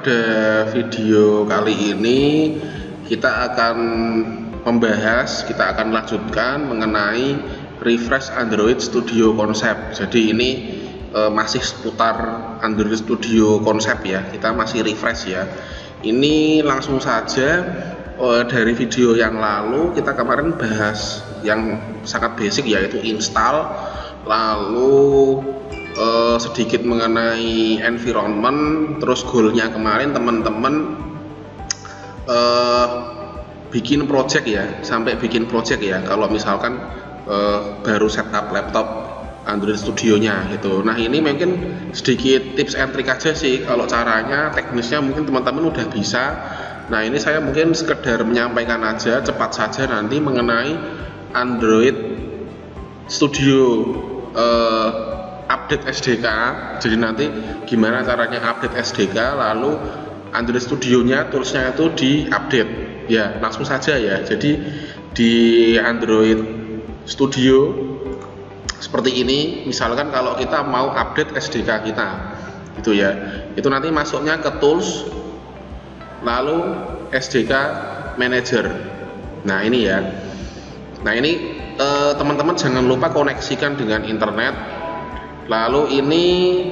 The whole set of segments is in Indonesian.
pada video kali ini kita akan lanjutkan mengenai refresh Android Studio Concept. Jadi ini masih seputar Android Studio Concept ya, kita masih refresh ya. Ini langsung saja, dari video yang lalu kita kemarin bahas yang sangat basic yaitu install, lalu sedikit mengenai environment, terus goalnya kemarin teman-teman bikin project ya, sampai bikin project ya kalau misalkan baru setup laptop Android Studio-nya gitu. Nah ini mungkin sedikit tips and trick aja sih, kalau caranya teknisnya mungkin teman-teman udah bisa. Nah ini saya mungkin sekedar menyampaikan aja cepat saja nanti mengenai Android Studio update SDK. Jadi nanti gimana caranya update SDK, lalu Android Studio-nya toolsnya itu diupdate ya, langsung saja ya. Jadi di Android Studio seperti ini, misalkan kalau kita mau update SDK kita gitu ya, itu nanti masuknya ke tools, lalu SDK manager. Nah ini ya, nah ini teman-teman jangan lupa koneksikan dengan internet, lalu ini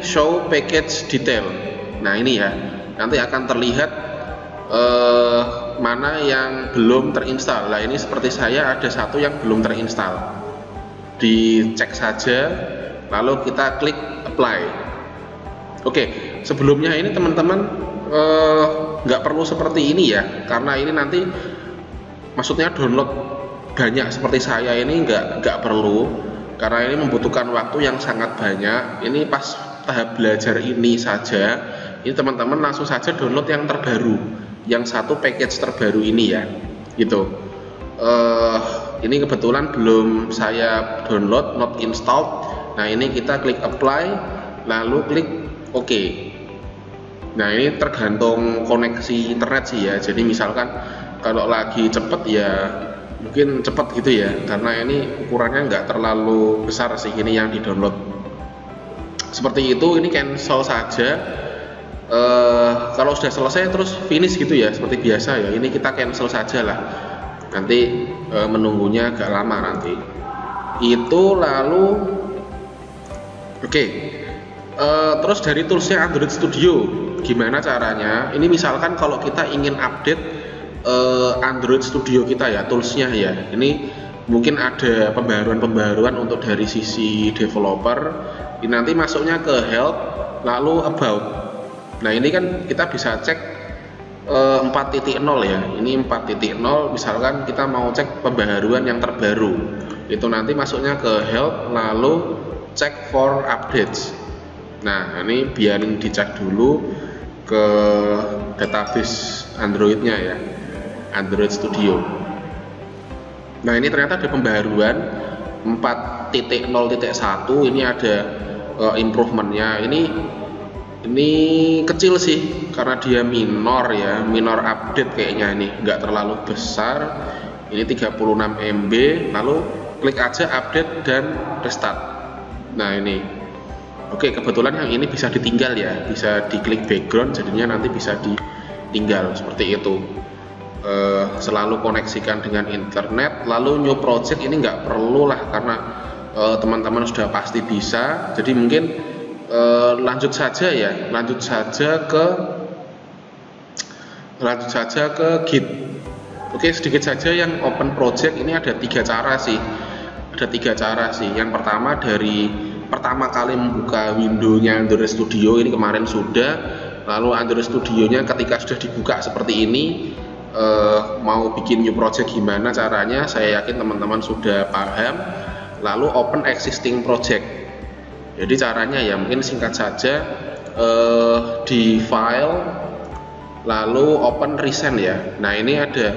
show package detail. Nah ini ya, nanti akan terlihat mana yang belum terinstall. Nah ini seperti saya ada satu yang belum terinstall, dicek saja lalu kita klik apply. Oke, sebelumnya ini teman-teman nggak perlu seperti ini ya, karena ini nanti maksudnya download banyak seperti saya ini nggak perlu, karena ini membutuhkan waktu yang sangat banyak. Ini pas tahap belajar ini saja, ini teman-teman langsung saja download yang terbaru, yang satu package terbaru ini ya gitu. Ini kebetulan belum saya download, not installed. Nah ini kita klik apply lalu klik OK. Nah ini tergantung koneksi internet sih ya, jadi misalkan kalau lagi cepet ya mungkin cepet gitu ya, karena ini ukurannya nggak terlalu besar sih ini yang di download. Seperti itu, ini cancel saja. Kalau sudah selesai terus finish gitu ya, seperti biasa ya, ini kita cancel saja lah, nanti menunggunya agak lama nanti itu. Lalu oke, terus dari toolsnya Android Studio gimana caranya. Ini misalkan kalau kita ingin update Android Studio kita ya, toolsnya ya, ini mungkin ada pembaruan untuk dari sisi developer. Ini nanti masuknya ke help lalu about. Nah ini kan kita bisa cek 4.0 ya, ini 4.0, misalkan kita mau cek pembaharuan yang terbaru, itu nanti masuknya ke help lalu check for updates. Nah ini biarin dicek dulu ke database Androidnya ya, Android Studio. Nah ini ternyata ada pembaharuan 4.0.1, ini ada improvementnya. Ini kecil sih karena dia minor ya, minor update kayaknya, ini nggak terlalu besar. Ini 36 MB, lalu klik aja update dan restart. Nah ini oke, kebetulan yang ini bisa ditinggal ya, bisa diklik background, jadinya nanti bisa ditinggal seperti itu. Selalu koneksikan dengan internet. Lalu new project ini nggak perlu lah, karena teman-teman sudah pasti bisa. Jadi mungkin lanjut saja ke Git. Oke, sedikit saja yang open project ini ada tiga cara sih. Yang pertama, dari pertama kali membuka windownya Android Studio, ini kemarin sudah. Lalu Android Studio-nya ketika sudah dibuka seperti ini, mau bikin new project gimana caranya, saya yakin teman-teman sudah paham. Lalu open existing project. Jadi caranya ya mungkin singkat saja, di file lalu open recent ya. Nah ini ada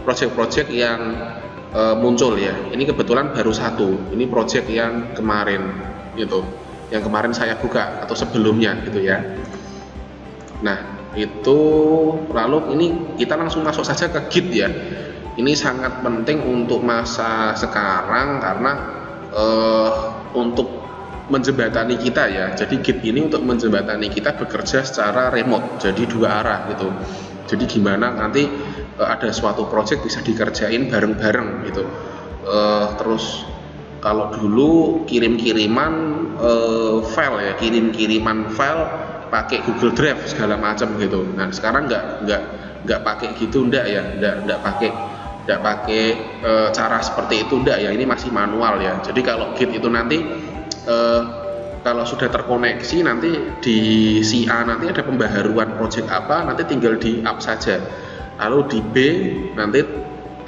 project-project yang muncul ya. Ini kebetulan baru satu, ini project yang kemarin gitu, yang kemarin saya buka atau sebelumnya gitu ya. Nah itu, lalu ini kita langsung masuk saja ke Git ya. Ini sangat penting untuk masa sekarang, karena untuk menjembatani kita ya. Jadi Git ini untuk menjembatani kita bekerja secara remote, jadi dua arah gitu. Jadi gimana nanti ada suatu project bisa dikerjain bareng-bareng gitu. Terus kalau dulu kirim-kiriman file ya, kirim-kiriman file pakai Google Drive segala macam gitu. Nah sekarang nggak pakai gitu, ndak ya, ndak pakai cara seperti itu, ndak ya. Ini masih manual ya. Jadi kalau Git itu nanti kalau sudah terkoneksi nanti di si A nanti ada pembaharuan project apa, nanti tinggal di up saja. Lalu di B nanti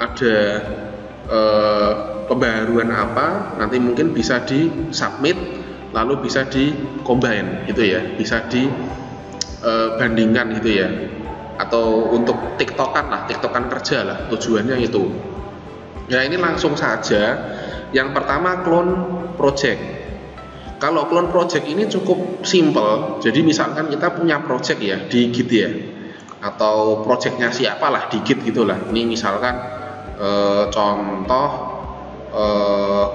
ada pembaharuan apa, nanti mungkin bisa di submit, lalu bisa di combine gitu ya, bisa di bandingkan gitu ya, atau untuk tiktokan kerja lah, tujuannya itu. Ya ini langsung saja. Yang pertama clone project. Kalau clone project ini cukup simple. Jadi misalkan kita punya project ya di Git ya, atau projectnya siapalah di Git gitulah. Ini misalkan contoh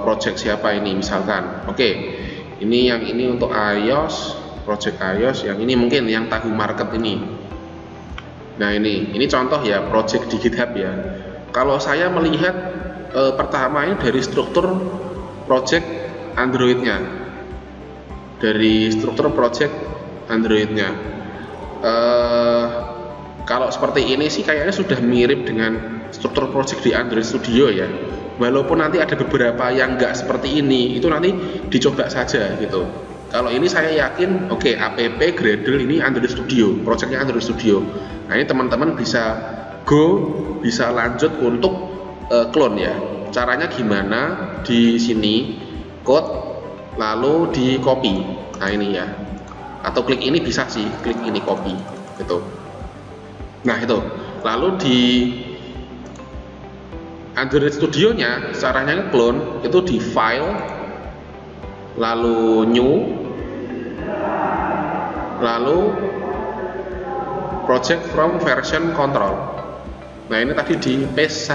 project siapa ini misalkan. Oke, ini yang ini untuk iOS, project iOS. Yang ini mungkin yang Tahu Market ini. Nah ini contoh ya project di GitHub ya. Kalau saya melihat pertama ini dari struktur project Android-nya. Dari struktur project Android-nya. Kalau seperti ini sih kayaknya sudah mirip dengan struktur project di Android Studio ya. Walaupun nanti ada beberapa yang nggak seperti ini, itu nanti dicoba saja gitu. Kalau ini saya yakin, oke, app Gradle ini Android Studio, projectnya Android Studio. Nah ini teman-teman bisa bisa lanjut untuk clone ya. Caranya gimana? Di sini code lalu di copy. Nah ini ya, atau klik ini bisa sih, klik ini copy gitu. Nah itu lalu di Android Studio nya caranya clone itu di file lalu new lalu project from version control. Nah ini tadi di paste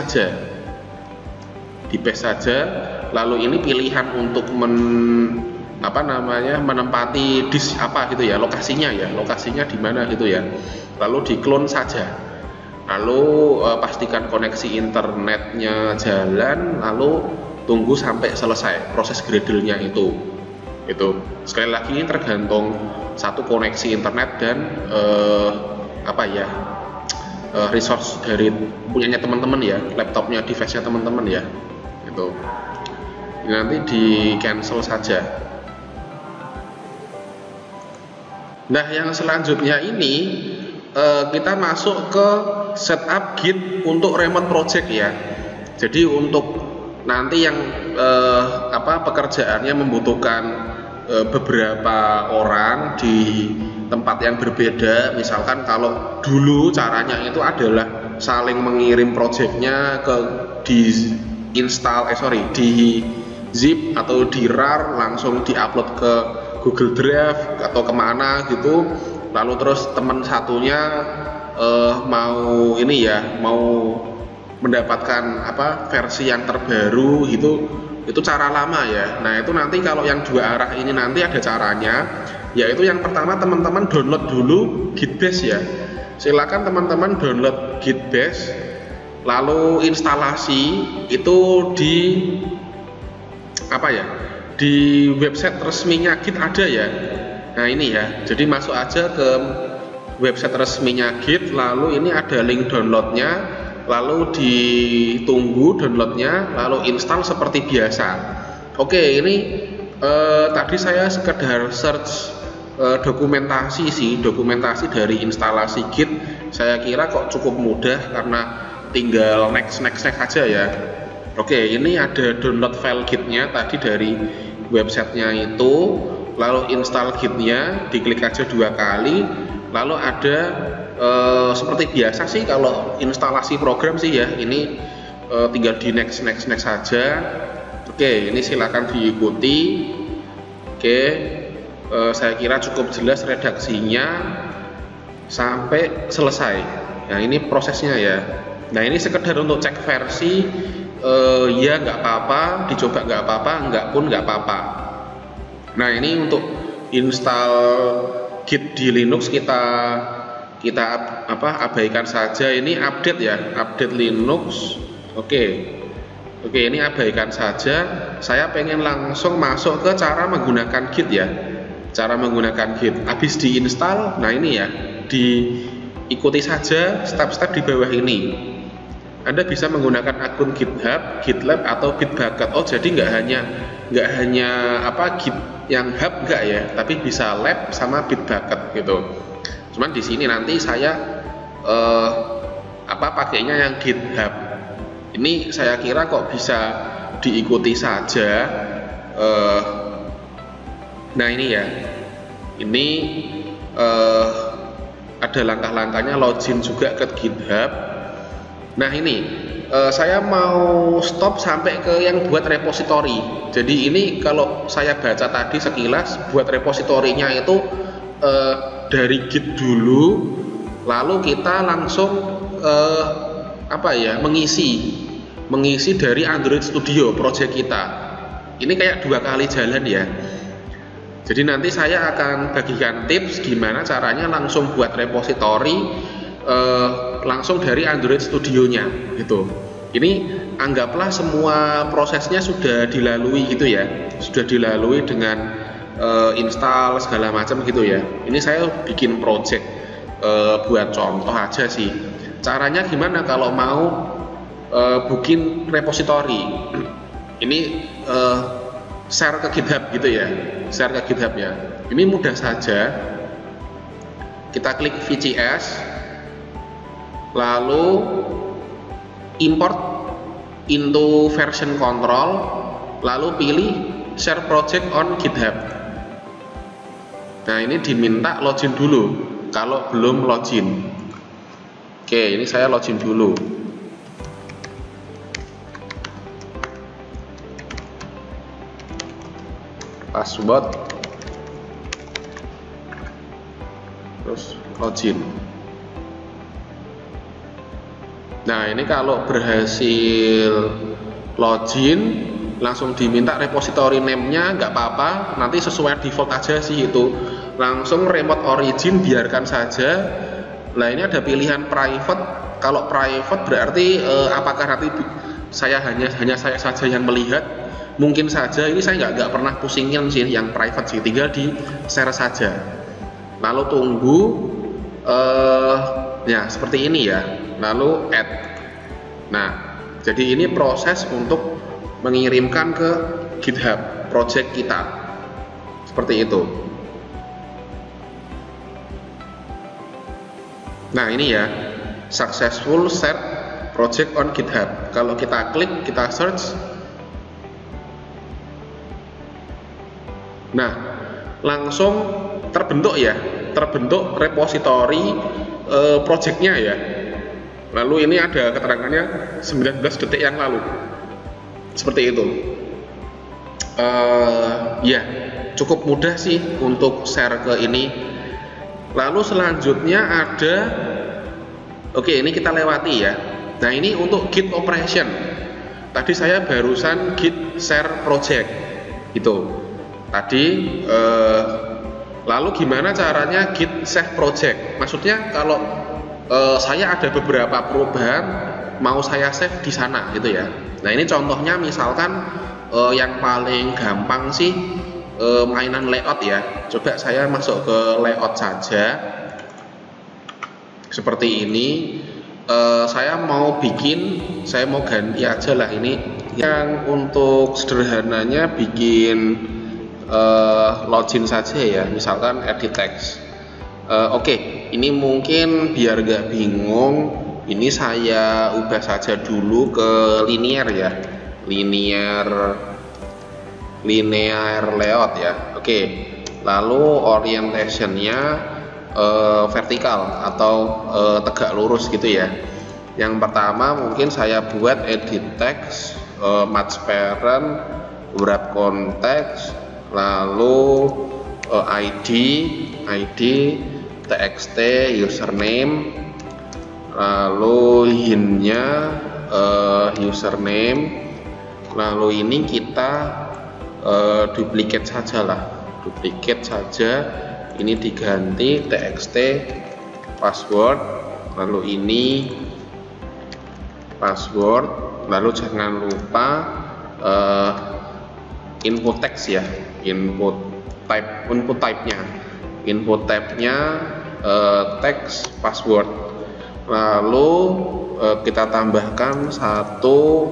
saja, lalu ini pilihan untuk menempati disk apa gitu ya, lokasinya di mana gitu ya, lalu di clone saja, lalu pastikan koneksi internetnya jalan, lalu tunggu sampai selesai proses Gradle-nya itu. Sekali lagi ini tergantung satu koneksi internet dan resource dari punyanya teman-teman ya, laptopnya, device-nya teman-teman ya. Ini nanti di cancel saja. Nah yang selanjutnya ini kita masuk ke setup Git untuk remote project ya. Jadi untuk nanti yang pekerjaannya membutuhkan beberapa orang di tempat yang berbeda. Misalkan kalau dulu caranya itu adalah saling mengirim projectnya di zip atau di RAR, langsung diupload ke Google Drive atau kemana gitu, lalu terus teman satunya mau mendapatkan versi yang terbaru gitu. Itu cara lama ya. Nah itu nanti kalau yang dua arah ini nanti ada caranya, yaitu yang pertama teman-teman download dulu Gitbash ya. Silakan teman-teman download Gitbash, lalu instalasi itu di di website resminya Git ada ya. Nah ini ya, jadi masuk aja ke website resminya Git, lalu ini ada link downloadnya, lalu ditunggu downloadnya, lalu install seperti biasa. Oke, ini tadi saya sekedar search dokumentasi dari instalasi Git. Saya kira kok cukup mudah karena tinggal next aja ya. Oke, ini ada download file Git-nya tadi dari websitenya itu, lalu install Git-nya, diklik aja 2 kali, lalu ada seperti biasa sih kalau instalasi program sih ya, ini tinggal di next saja. Oke, ini silakan diikuti. Oke, saya kira cukup jelas redaksinya sampai selesai. Nah ini prosesnya ya. Nah ini sekedar untuk cek versi, ya nggak apa-apa, dicoba nggak apa-apa, nggak pun nggak apa-apa. Nah, ini untuk install Git di Linux kita abaikan saja. Ini update ya, update Linux. Oke, ini abaikan saja. Saya pengen langsung masuk ke cara menggunakan Git ya. Cara menggunakan Git. Habis diinstal, nah ini ya, diikuti saja step-step di bawah ini. Anda bisa menggunakan akun GitHub, GitLab atau Bitbucket. Oh, jadi nggak hanya Git yang hub enggak ya, tapi bisa lab sama Bitbucket gitu. Cuman di sini nanti saya pakainya yang GitHub. Ini saya kira kok bisa diikuti saja. Nah ini ya, ini ada langkah-langkahnya, login juga ke GitHub. Nah ini saya mau stop sampai ke yang buat repository. Jadi ini kalau saya baca tadi sekilas, buat repositorinya itu dari Git dulu, lalu kita langsung mengisi dari Android Studio project kita. Ini kayak 2 kali jalan ya. Jadi nanti saya akan bagikan tips gimana caranya langsung buat repository langsung dari Android Studio-nya gitu. Ini anggaplah semua prosesnya sudah dilalui gitu ya, sudah dilalui dengan install segala macam gitu ya. Ini saya bikin project buat contoh aja sih. Caranya gimana kalau mau bikin repository? Ini share ke GitHub gitu ya, share ke GitHub ya. Ini mudah saja. Kita klik VCS. Lalu import into version control, lalu pilih share project on GitHub. Nah ini diminta login dulu kalau belum login. Oke, ini saya login dulu. Password, terus login. Nah ini kalau berhasil login, langsung diminta repository name-nya, nggak apa-apa, nanti sesuai default aja sih itu. Langsung remote origin, biarkan saja. Nah ini ada pilihan private. Kalau private berarti apakah nanti saya hanya saya saja yang melihat? Mungkin saja. Ini saya nggak pernah pusingin sih yang private sih, tinggal di share saja. Lalu tunggu ya seperti ini ya, lalu add. Nah jadi ini proses untuk mengirimkan ke GitHub project kita seperti itu. Nah ini ya, successful share project on GitHub. Kalau kita klik, kita search, nah langsung terbentuk ya, terbentuk repository projectnya ya. Lalu ini ada keterangannya 19 detik yang lalu, seperti itu. Ya cukup mudah sih untuk share ke ini. Lalu selanjutnya ada, oke ini kita lewati ya. Nah ini untuk Git operation. Tadi saya barusan Git share project itu tadi. Lalu gimana caranya Git save project? Maksudnya kalau saya ada beberapa perubahan mau saya save di sana gitu ya. Nah ini contohnya misalkan yang paling gampang sih mainan layout ya. Coba saya masuk ke layout saja seperti ini. Saya mau ganti aja lah ini. Yang untuk sederhananya bikin login saja ya, misalkan edit text. Oke, ini mungkin biar gak bingung, ini saya ubah saja dulu ke linear ya, linear layout ya. Oke, lalu orientationnya vertikal atau tegak lurus gitu ya. Yang pertama mungkin saya buat edit text, match parent, wrap context, lalu ID, txt, username, lalu hint-nya username, lalu ini kita duplicate saja lah. duplicate saja, ini diganti txt password, lalu ini password, lalu jangan lupa input text ya, input type-nya text password, lalu kita tambahkan satu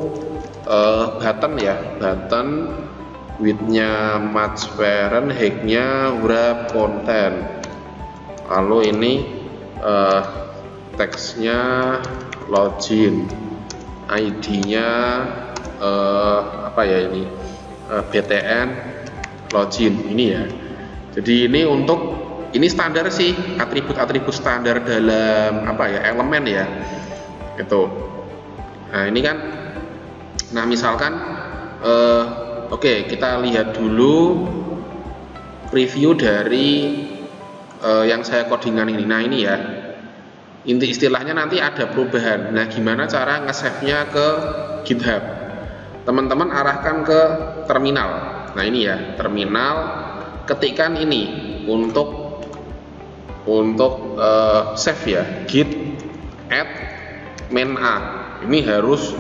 button ya, button width-nya match parent, height-nya wrap content, lalu ini teksnya login, ID-nya apa ya ini, btn login ini ya. Jadi ini untuk ini standar sih, atribut-atribut standar dalam apa ya, elemen ya gitu. Nah ini kan, nah misalkan oke, kita lihat dulu preview dari yang saya codingan ini. Nah ini ya, inti istilahnya nanti ada perubahan. Nah gimana cara nge-save-nya ke GitHub? Teman-teman arahkan ke terminal. Nah ini ya, terminal, ketikkan ini untuk save ya, git add main a. Ini harus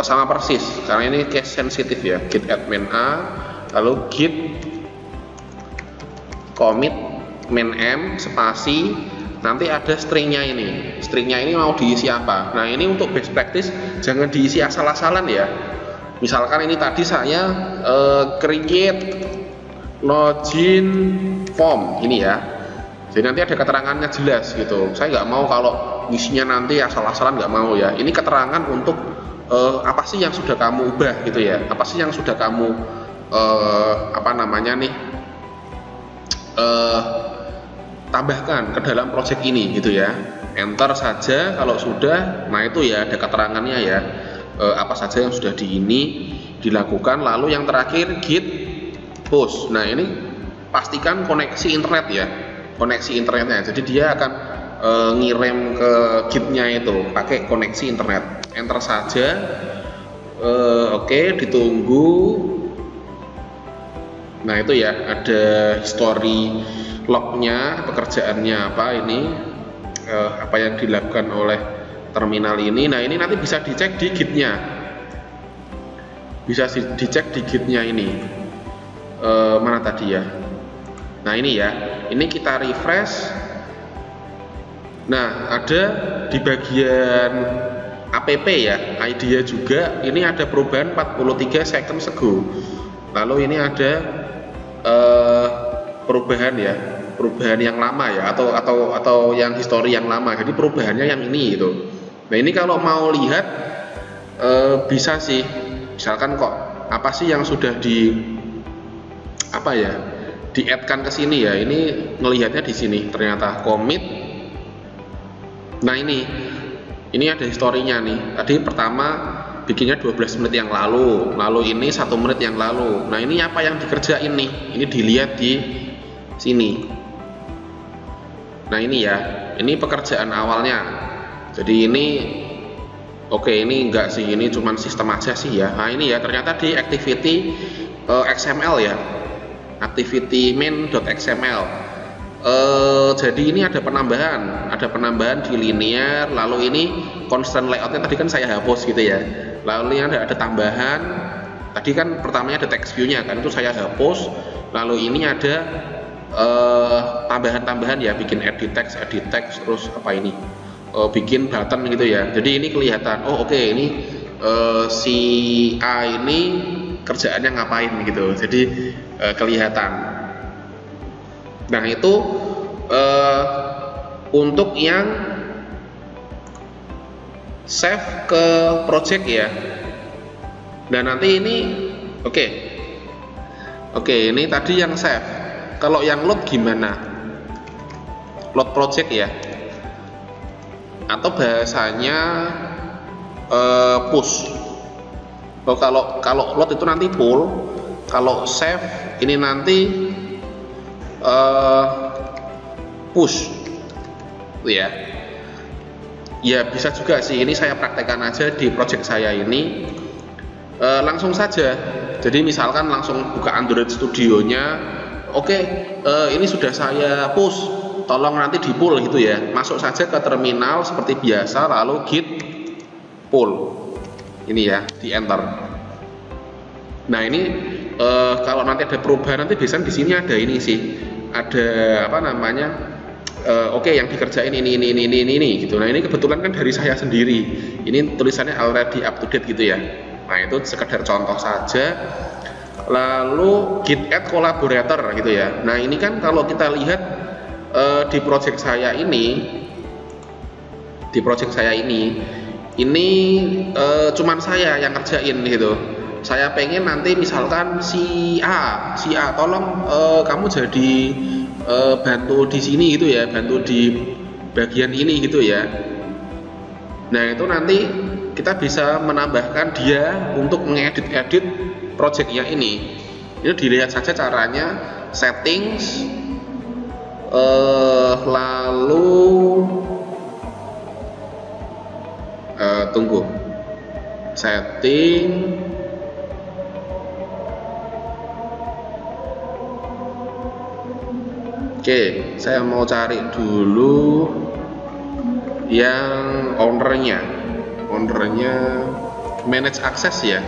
sama persis karena ini case sensitif ya, git add main a, lalu git commit main m spasi, nanti ada stringnya ini. Stringnya ini mau diisi apa? Nah ini untuk best practice jangan diisi asal-asalan ya. Misalkan ini tadi saya create login form ini ya, jadi nanti ada keterangannya jelas gitu. Saya nggak mau kalau isinya nanti asal-asalan, nggak mau ya. Ini keterangan untuk apa sih yang sudah kamu ubah gitu ya, apa sih yang sudah kamu apa namanya nih tambahkan ke dalam project ini gitu ya. Enter saja kalau sudah. Nah itu ya ada keterangannya ya, apa saja yang sudah dilakukan. Lalu yang terakhir git push. Nah ini pastikan koneksi internet ya, koneksi internetnya. Jadi dia akan ngirim ke gitnya itu pakai koneksi internet. Enter saja. Oke, ditunggu. Nah itu ya, ada history lognya, pekerjaannya apa ini, apa yang dilakukan oleh terminal ini. Nah ini nanti bisa dicek di gitnya, bisa dicek di gitnya ini. Mana tadi ya? Nah ini ya, ini kita refresh. Nah ada di bagian app ya, ID-nya juga ini ada perubahan 43 seconds ago. Lalu ini ada perubahan ya, perubahan yang lama ya, atau yang history yang lama. Jadi perubahannya yang ini gitu. Nah ini kalau mau lihat bisa sih, misalkan kok apa sih yang sudah di-add-kan ke sini ya. Ini ngelihatnya di sini ternyata commit. Nah ini ada historinya nih. Tadi pertama bikinnya 12 menit yang lalu, lalu ini 1 menit yang lalu. Nah ini apa yang dikerjain nih, ini dilihat di sini. Nah ini ya, ini pekerjaan awalnya. Jadi ini oke, ini enggak sih, ini cuman sistem aja sih ya. Nah ini ya, ternyata di activity XML ya, activity main.xml. Jadi ini ada penambahan di linear. Lalu ini constant layoutnya tadi kan saya hapus gitu ya. Lalu ini ada tambahan. Tadi kan pertamanya ada text view-nya kan, itu saya hapus. Lalu ini ada tambahan-tambahan ya, bikin edit text, terus apa ini, bikin button gitu ya. Jadi ini kelihatan, oh oke, ini si A ini kerjaannya ngapain gitu. Jadi kelihatan. Nah itu untuk yang save ke project ya. Dan nanti ini oke, ini tadi yang save. Kalau yang load gimana? Load project ya, atau bahasanya push. Kalau load itu nanti pull, kalau save ini nanti push ya. Ya bisa juga sih, ini saya praktekkan aja di project saya ini. Langsung saja, jadi misalkan langsung buka Android Studio-nya, oke, ini sudah saya push, tolong nanti di pull gitu ya. Masuk saja ke terminal seperti biasa, lalu git pull. Ini ya, di enter. Nah ini kalau nanti ada perubahan, nanti biasanya di sini ada ini sih, ada apa namanya? Oke, yang dikerjain ini gitu. Nah ini kebetulan kan dari saya sendiri. Ini tulisannya already up to date gitu ya. Nah itu sekedar contoh saja. Lalu git add collaborator gitu ya. Nah ini kan kalau kita lihat di project saya ini, cuman saya yang kerjain gitu. Saya pengen nanti misalkan si A tolong kamu jadi bantu di sini gitu ya, bantu di bagian ini gitu ya. Nah itu nanti kita bisa menambahkan dia untuk mengedit projectnya ini. Ini dilihat saja caranya, settings, lalu tunggu, setting, oke, saya mau cari dulu yang ownernya manage access ya.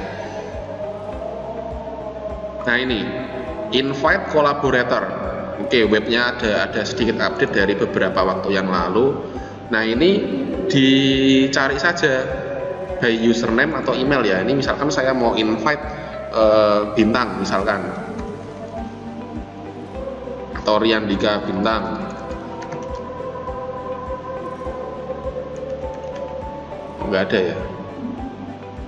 Nah ini invite collaborator. Oke, webnya ada sedikit update dari beberapa waktu yang lalu. Nah ini dicari saja by username atau email ya. Ini misalkan saya mau invite Bintang misalkan, atau Rian Dika Bintang. Nggak ada ya.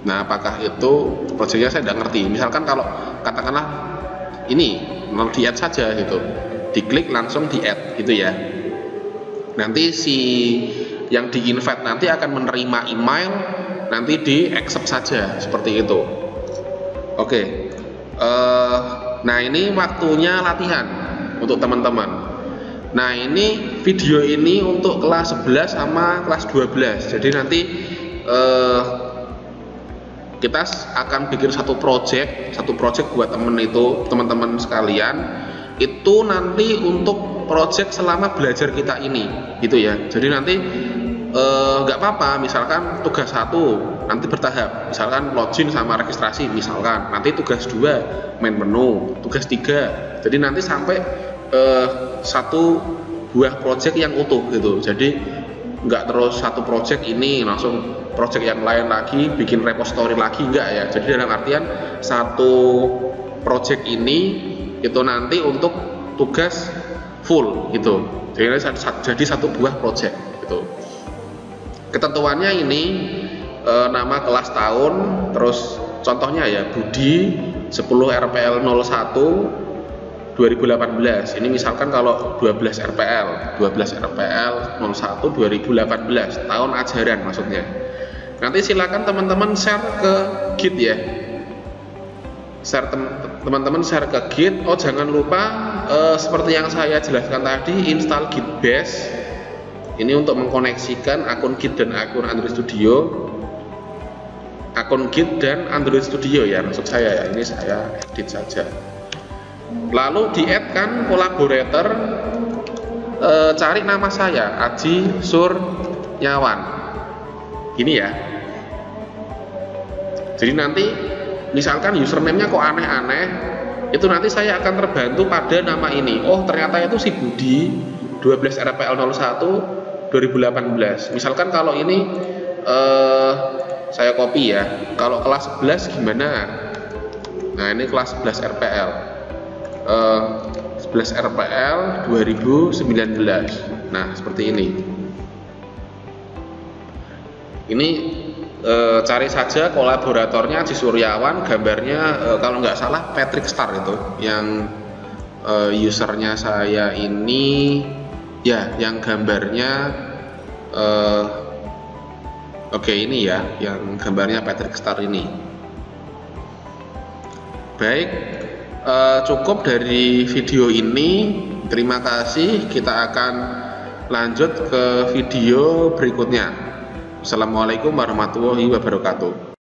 Nah apakah itu projectnya saya tidak ngerti. Misalkan kalau katakanlah ini mau di add saja gitu, diklik langsung di add gitu ya. Nanti si yang di invite nanti akan menerima email, nanti di accept saja seperti itu. Oke, nah ini waktunya latihan untuk teman-teman. Nah ini video ini untuk kelas 11 sama kelas 12. Jadi nanti kita akan bikin satu project buat teman-teman sekalian. Itu nanti untuk project selama belajar kita ini gitu ya. Jadi nanti nggak apa-apa, misalkan tugas 1 nanti bertahap, misalkan login sama registrasi misalkan, nanti tugas 2 main menu, tugas 3, jadi nanti sampai satu buah project yang utuh gitu. Jadi nggak terus satu project ini langsung project yang lain lagi bikin repository lagi, enggak ya. Jadi dalam artian satu project ini itu nanti untuk tugas full gitu, jadi satu buah project gitu. Ketentuannya ini nama kelas tahun, terus contohnya ya Budi 10 RPL 01 2018. Ini misalkan kalau 12 RPL 01 2018 tahun ajaran maksudnya. Nanti silakan teman-teman share ke Git ya. Teman-teman share ke Git. Oh jangan lupa seperti yang saya jelaskan tadi, install Git Bash. Ini untuk mengkoneksikan akun Git dan akun Android Studio. Akun Git dan Android Studio ya maksud saya ya. Ini saya edit saja. Lalu di add kan collaborator, cari nama saya Aji Suryawan. Ini ya. Jadi nanti misalkan username-nya kok aneh-aneh, itu nanti saya akan terbantu pada nama ini. Oh ternyata itu si Budi 12 RPL 01 2018. Misalkan kalau ini saya copy ya. Kalau kelas 11 gimana? Nah ini kelas 11 RPL 11 RPL 2019. Nah seperti ini. Ini cari saja kolaboratornya Aji Suryawan, gambarnya kalau nggak salah Patrick Star itu yang usernya saya ini ya, yang gambarnya oke ini ya, yang gambarnya Patrick Star ini. Baik, cukup dari video ini. Terima kasih. Kita akan lanjut ke video berikutnya. Assalamualaikum warahmatullahi wabarakatuh.